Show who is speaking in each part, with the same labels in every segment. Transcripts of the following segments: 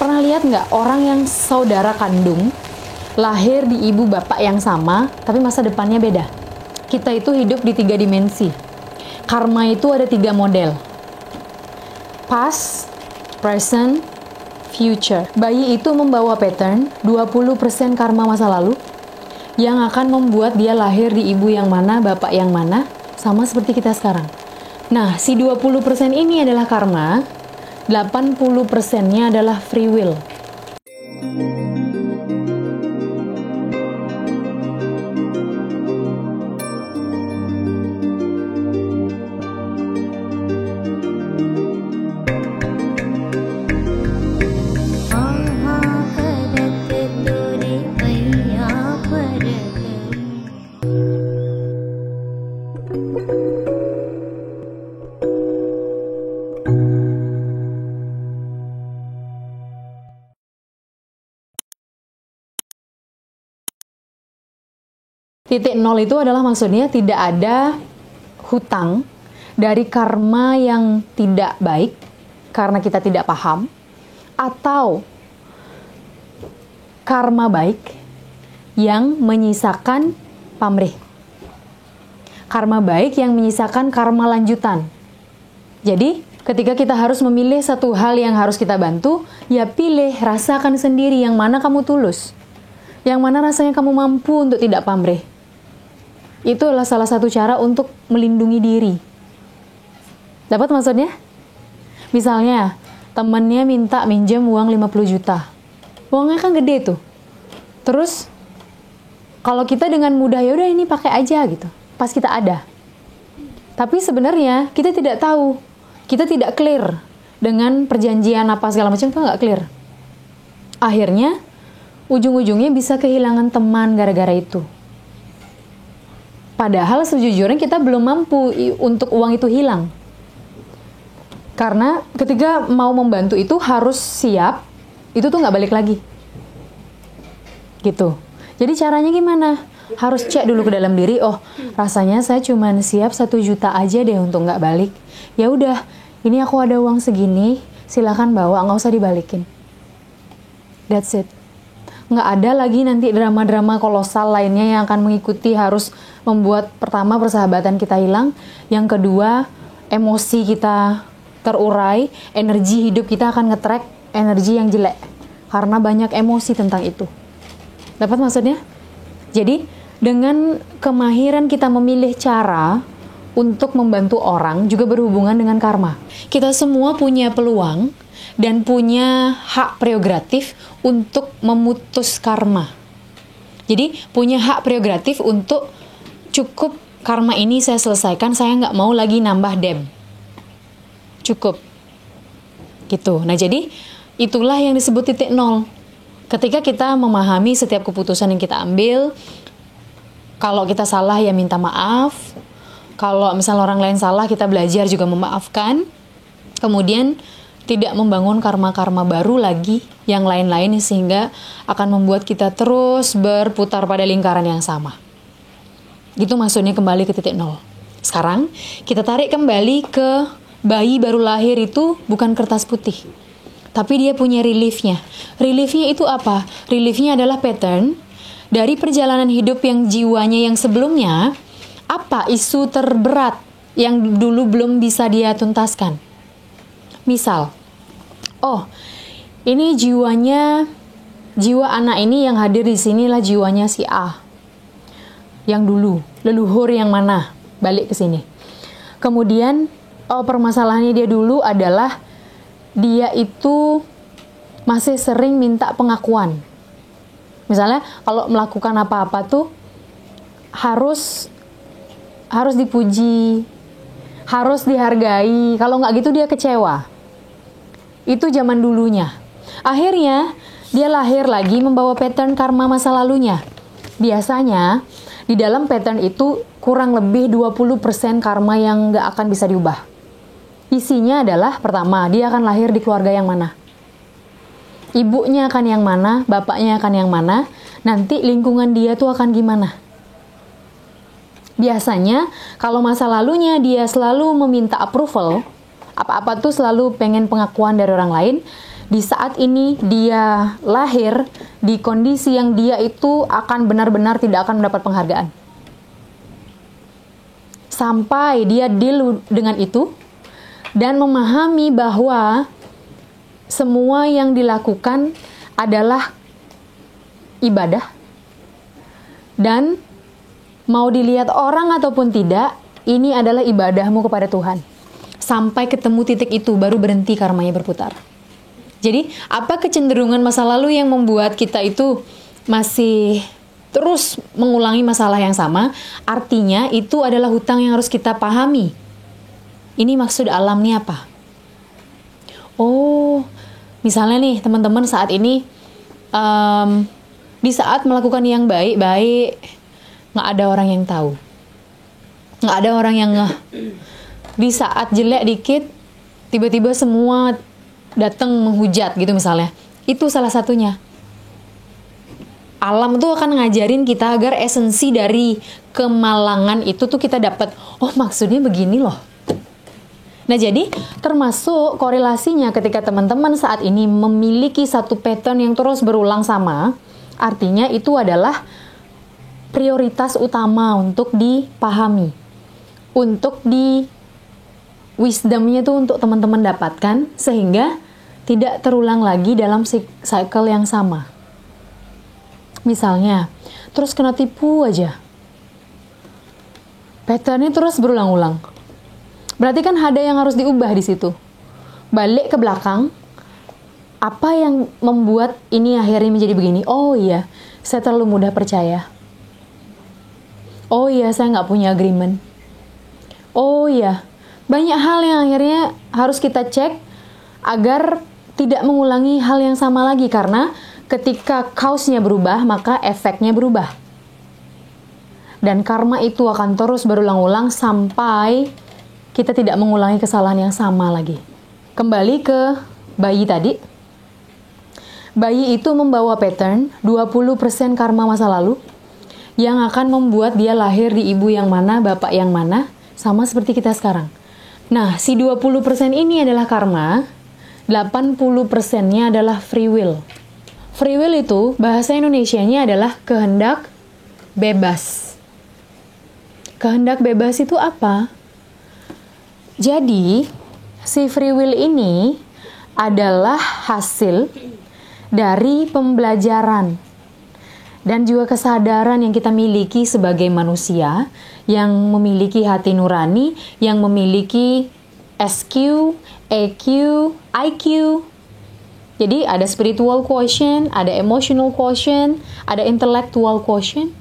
Speaker 1: Pernah lihat nggak orang yang saudara kandung, lahir di ibu bapak yang sama, tapi masa depannya beda? Kita itu hidup di 3 dimensi. Karma itu ada 3 model. Past, present, future. Bayi itu membawa pattern 20% karma masa lalu yang akan membuat dia lahir di ibu yang mana, bapak yang mana, sama seperti kita sekarang. Nah, si 20% ini adalah karma, 80%-nya adalah free will. Titik nol itu adalah maksudnya tidak ada hutang dari karma yang tidak baik karena kita tidak paham, atau karma baik yang menyisakan pamrih. Karma baik yang menyisakan karma lanjutan. Jadi, ketika kita harus memilih satu hal yang harus kita bantu, ya pilih, rasakan sendiri yang mana kamu tulus. Yang mana rasanya kamu mampu untuk tidak pamrih. Itu adalah salah satu cara untuk melindungi diri. Dapat maksudnya? Misalnya, temannya minta minjem uang 50 juta. Uangnya kan gede tuh. Terus, kalau kita dengan mudah, ya udah ini pakai aja gitu. Pas kita ada. Tapi sebenarnya, kita tidak tahu. Kita tidak clear dengan perjanjian apa segala macam, itu nggak clear. Akhirnya, ujung-ujungnya bisa kehilangan teman gara-gara itu. Padahal sejujurnya kita belum mampu untuk uang itu hilang. Karena ketika mau membantu itu harus siap, itu tuh nggak balik lagi. Gitu. Jadi caranya gimana? Harus cek dulu ke dalam diri, oh rasanya saya cuma siap 1 juta aja deh untuk nggak balik. Ya udah, ini aku ada uang segini, silakan bawa, nggak usah dibalikin. That's it. Nggak ada lagi nanti drama-drama kolosal lainnya yang akan mengikuti, harus membuat pertama persahabatan kita hilang, yang kedua emosi kita terurai, energi hidup kita akan nge-track energi yang jelek karena banyak emosi tentang itu. Dapat maksudnya? Jadi dengan kemahiran kita memilih cara untuk membantu orang juga berhubungan dengan karma. Kita semua punya peluang dan punya hak prerogatif untuk memutus karma. Jadi punya hak prerogatif untuk cukup karma ini saya selesaikan, saya nggak mau lagi nambah dem. Cukup. Gitu. Nah jadi itulah yang disebut titik nol. Ketika kita memahami setiap keputusan yang kita ambil, kalau kita salah ya minta maaf. Kalau misalnya orang lain salah, kita belajar juga memaafkan. Kemudian tidak membangun karma-karma baru lagi yang lain-lain sehingga akan membuat kita terus berputar pada lingkaran yang sama. Gitu maksudnya kembali ke titik nol. Sekarang kita tarik kembali ke bayi baru lahir itu bukan kertas putih. Tapi dia punya reliefnya. Reliefnya itu apa? Reliefnya adalah pattern dari perjalanan hidup yang jiwanya yang sebelumnya. Apa isu terberat yang dulu belum bisa dia tuntaskan? Misal, oh, ini jiwa anak ini yang hadir di sini lah jiwanya si A. Yang dulu, leluhur yang mana? Balik ke sini. Kemudian, oh permasalahannya dia dulu adalah dia itu masih sering minta pengakuan. Misalnya, kalau melakukan apa-apa tuh harus dipuji, harus dihargai. Kalau nggak gitu dia kecewa. Itu zaman dulunya. Akhirnya dia lahir lagi membawa pattern karma masa lalunya. Biasanya di dalam pattern itu kurang lebih 20% karma yang nggak akan bisa diubah. Isinya adalah pertama, dia akan lahir di keluarga yang mana. Ibunya akan yang mana, bapaknya akan yang mana, nanti lingkungan dia tuh akan gimana. Biasanya kalau masa lalunya dia selalu meminta approval, apa-apa tuh selalu pengen pengakuan dari orang lain, di saat ini dia lahir di kondisi yang dia itu akan benar-benar tidak akan mendapat penghargaan. Sampai dia deal dengan itu dan memahami bahwa semua yang dilakukan adalah ibadah, dan mau dilihat orang ataupun tidak, ini adalah ibadahmu kepada Tuhan. Sampai ketemu titik itu baru berhenti karmanya berputar. Jadi apa kecenderungan masa lalu yang membuat kita itu masih terus mengulangi masalah yang sama? Artinya itu adalah hutang yang harus kita pahami. Ini maksud alam nih apa? Oh, misalnya nih teman-teman saat ini di saat melakukan yang baik-baik, nggak ada orang yang tahu, nggak ada orang yang ngeh. Di saat jelek dikit, tiba-tiba semua datang menghujat gitu misalnya. Itu salah satunya. Alam tuh akan ngajarin kita agar esensi dari kemalangan itu tuh kita dapat. Oh, maksudnya begini loh. Nah, jadi termasuk korelasinya ketika teman-teman saat ini memiliki satu pattern yang terus berulang sama, artinya itu adalah prioritas utama untuk dipahami. Untuk wisdomnya itu untuk teman-teman dapatkan, sehingga tidak terulang lagi dalam cycle yang sama. Misalnya, terus kena tipu aja. Patternnya terus berulang-ulang. Berarti kan ada yang harus diubah di situ. Balik ke belakang, apa yang membuat ini akhirnya menjadi begini? Oh iya, saya terlalu mudah percaya. Oh iya, saya nggak punya agreement. Oh iya, banyak hal yang akhirnya harus kita cek agar tidak mengulangi hal yang sama lagi. Karena ketika kausnya berubah, maka efeknya berubah. Dan karma itu akan terus berulang-ulang sampai kita tidak mengulangi kesalahan yang sama lagi. Kembali ke bayi tadi. Bayi itu membawa pattern 20% karma masa lalu yang akan membuat dia lahir di ibu yang mana, bapak yang mana, sama seperti kita sekarang. Nah, si 20% ini adalah karma, 80%-nya adalah free will. Free will itu bahasa Indonesianya adalah kehendak bebas. Kehendak bebas itu apa? Jadi, si free will ini adalah hasil dari pembelajaran dan juga kesadaran yang kita miliki sebagai manusia yang memiliki hati nurani, yang memiliki SQ, EQ, IQ. Jadi ada spiritual quotient, ada emotional quotient, ada intellectual quotient.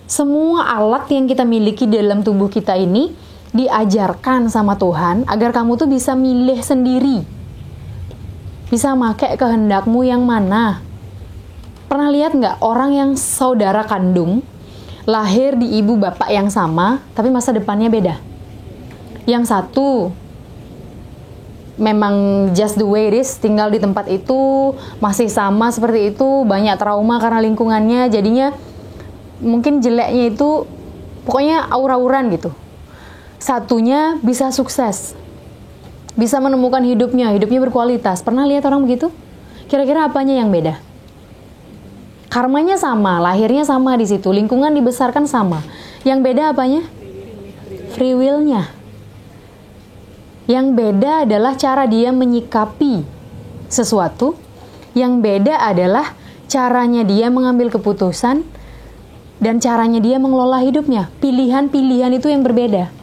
Speaker 1: Semua alat yang kita miliki dalam tubuh kita ini diajarkan sama Tuhan agar kamu tuh bisa milih sendiri. Bisa pakai kehendakmu yang mana. Pernah lihat nggak orang yang saudara kandung lahir di ibu bapak yang sama, tapi masa depannya beda? Yang satu memang just the way it is, tinggal di tempat itu, masih sama seperti itu, banyak trauma karena lingkungannya, jadinya mungkin jeleknya itu pokoknya aur-auran gitu. Satunya bisa sukses, bisa menemukan hidupnya berkualitas. Pernah lihat orang begitu? Kira-kira apanya yang beda? Karmanya sama, lahirnya sama di situ, lingkungan dibesarkan sama. Yang beda apanya? Free will-nya. Yang beda adalah cara dia menyikapi sesuatu. Yang beda adalah caranya dia mengambil keputusan dan caranya dia mengelola hidupnya. Pilihan-pilihan itu yang berbeda.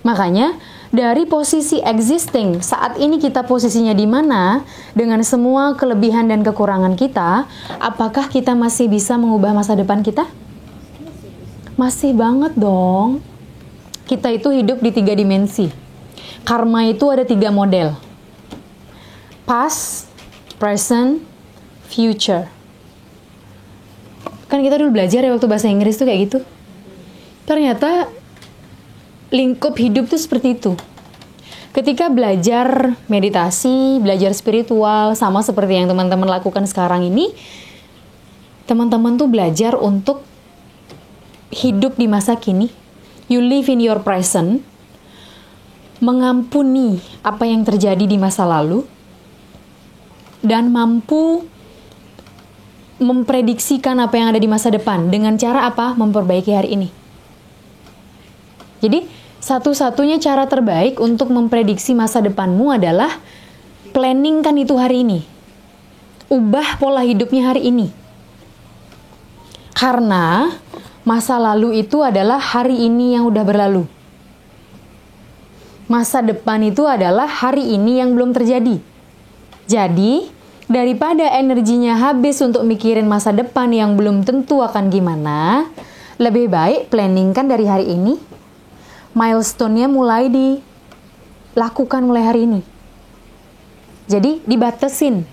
Speaker 1: Makanya, dari posisi existing, saat ini kita posisinya di mana, dengan semua kelebihan dan kekurangan kita, apakah kita masih bisa mengubah masa depan kita? Masih banget dong. Kita itu hidup di 3 dimensi. Karma itu ada 3 model. Past, present, future. Kan kita dulu belajar ya waktu bahasa Inggris tuh kayak gitu. Ternyata lingkup hidup tuh seperti itu. Ketika belajar meditasi, belajar spiritual, sama seperti yang teman-teman lakukan sekarang ini, teman-teman tuh belajar untuk hidup di masa kini. You live in your present. mengampuni apa yang terjadi di masa lalu, dan mampu memprediksikan apa yang ada di masa depan. Dengan cara apa? Memperbaiki hari ini. Jadi, satu-satunya cara terbaik untuk memprediksi masa depanmu adalah planningkan itu hari ini. Ubah pola hidupnya hari ini. Karena masa lalu itu adalah hari ini yang udah berlalu. Masa depan itu adalah hari ini yang belum terjadi. Jadi, daripada energinya habis untuk mikirin masa depan yang belum tentu akan gimana, lebih baik planningkan dari hari ini. Milestone-nya mulai dilakukan mulai hari ini. Jadi, dibatasin.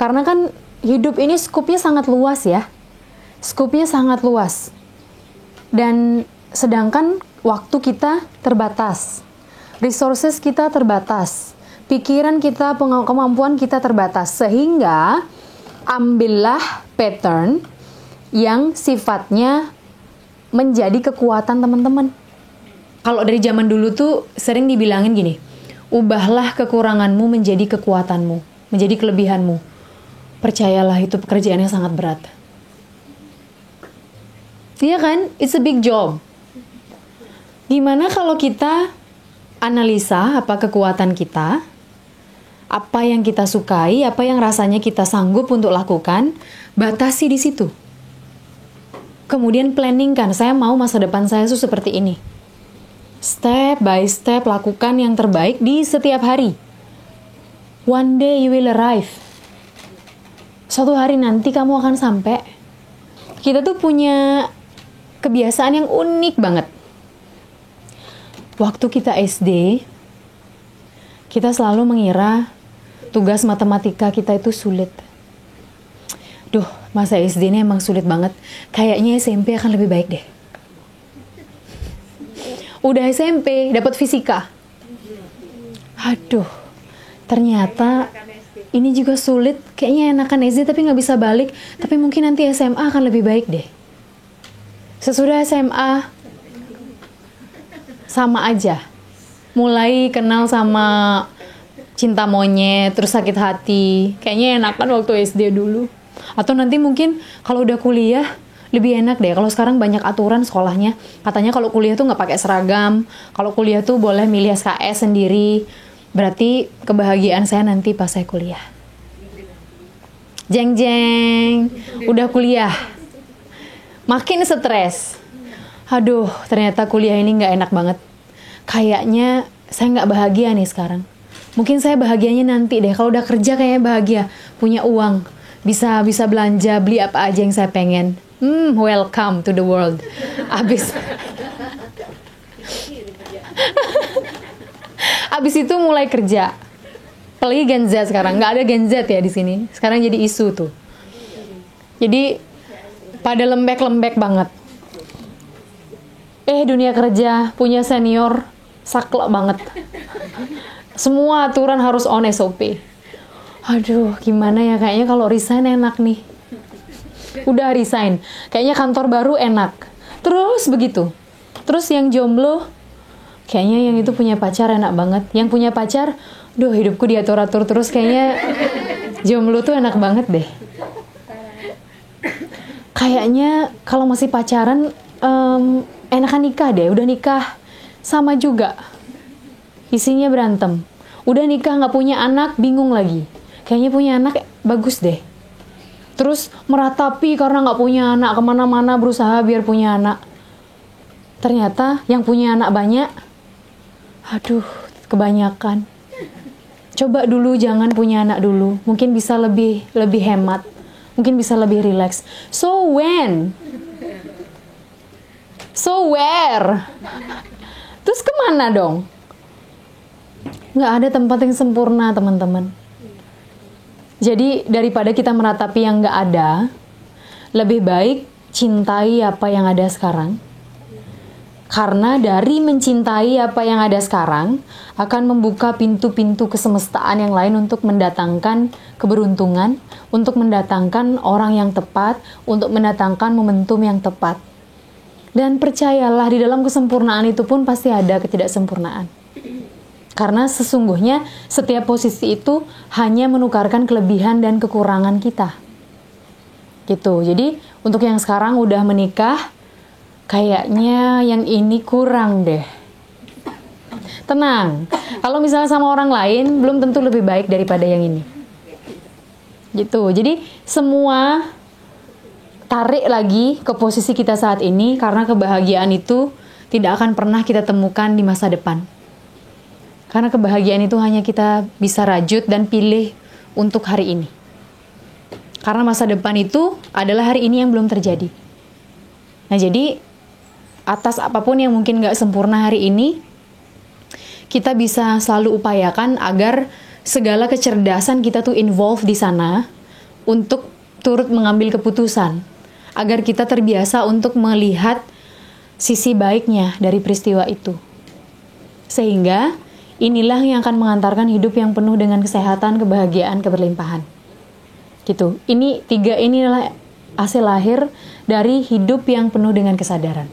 Speaker 1: Karena kan hidup ini skupnya sangat luas ya. Skupnya sangat luas. Dan sedangkan waktu kita terbatas. Resources kita terbatas. Pikiran kita, kemampuan kita terbatas. Sehingga ambillah pattern yang sifatnya menjadi kekuatan teman-teman. Kalau dari zaman dulu tuh sering dibilangin gini, ubahlah kekuranganmu menjadi kekuatanmu, menjadi kelebihanmu. Percayalah itu pekerjaan yang sangat berat. Iya kan? It's a big job. Gimana kalau kita analisa apa kekuatan kita, apa yang kita sukai, apa yang rasanya kita sanggup untuk lakukan, batasi di situ. Kemudian planningkan, saya mau masa depan saya itu seperti ini. Step by step lakukan yang terbaik di setiap hari. One day you will arrive. Suatu hari nanti kamu akan sampai. Kita tuh punya kebiasaan yang unik banget. Waktu kita SD, kita selalu mengira tugas matematika kita itu sulit. Duh, masa SD ini emang sulit banget. Kayaknya SMP akan lebih baik deh. Udah SMP, dapat fisika. Aduh, ternyata ini juga sulit. Kayaknya enakan SD tapi nggak bisa balik. Tapi mungkin nanti SMA akan lebih baik deh. Sesudah SMA, sama aja. Mulai kenal sama cinta monyet, terus sakit hati. Kayaknya enakan waktu SD dulu. Atau nanti mungkin kalau udah kuliah, lebih enak deh. Kalau sekarang banyak aturan sekolahnya. Katanya kalau kuliah tuh nggak pakai seragam. Kalau kuliah tuh boleh milih SKS sendiri. Berarti kebahagiaan saya nanti pas saya kuliah. Jeng jeng, udah kuliah. Makin stres. Aduh, ternyata kuliah ini nggak enak banget. Kayaknya saya nggak bahagia nih sekarang. Mungkin saya bahagianya nanti deh. Kalau udah kerja kayaknya bahagia. Punya uang. Bisa belanja, beli apa aja yang saya pengen. Welcome to the world. Abis itu mulai kerja. Apalagi Gen Z sekarang. Nggak ada Gen Z ya di sini. Sekarang jadi isu tuh. Jadi pada lembek-lembek banget. Dunia kerja punya senior saklek banget. Semua aturan harus on SOP. Aduh, gimana ya, kayaknya kalau resign enak nih. Udah resign, kayaknya kantor baru enak. Terus begitu. Terus yang jomblo, kayaknya yang itu punya pacar enak banget. Yang punya pacar, duh hidupku diatur-atur terus, kayaknya jomblo tuh enak banget deh. Kayaknya kalau masih pacaran, enakan nikah deh. Udah nikah, sama juga. Isinya berantem. Udah nikah nggak punya anak, bingung lagi. Kayaknya punya anak bagus deh. Terus meratapi karena nggak punya anak, kemana-mana berusaha biar punya anak. Ternyata yang punya anak banyak, aduh kebanyakan. Coba dulu jangan punya anak dulu. Mungkin bisa lebih hemat. Mungkin bisa lebih rileks. So when? So where? Terus kemana dong? Nggak ada tempat yang sempurna, teman-teman. Jadi daripada kita meratapi yang nggak ada, lebih baik cintai apa yang ada sekarang. Karena dari mencintai apa yang ada sekarang, akan membuka pintu-pintu kesemestaan yang lain untuk mendatangkan keberuntungan, untuk mendatangkan orang yang tepat, untuk mendatangkan momentum yang tepat. Dan percayalah, di dalam kesempurnaan itu pun pasti ada ketidaksempurnaan. Karena sesungguhnya setiap posisi itu hanya menukarkan kelebihan dan kekurangan kita. Gitu. Jadi untuk yang sekarang udah menikah, kayaknya yang ini kurang deh. Tenang, kalau misalnya sama orang lain belum tentu lebih baik daripada yang ini. Gitu. Jadi semua tarik lagi ke posisi kita saat ini, karena kebahagiaan itu tidak akan pernah kita temukan di masa depan. Karena kebahagiaan itu hanya kita bisa rajut dan pilih untuk hari ini. Karena masa depan itu adalah hari ini yang belum terjadi. Nah jadi atas apapun yang mungkin gak sempurna hari ini, kita bisa selalu upayakan agar segala kecerdasan kita tuh involve di sana untuk turut mengambil keputusan. Agar kita terbiasa untuk melihat sisi baiknya dari peristiwa itu. Sehingga inilah yang akan mengantarkan hidup yang penuh dengan kesehatan, kebahagiaan, keberlimpahan. Gitu. Inilah hasil lahir dari hidup yang penuh dengan kesadaran.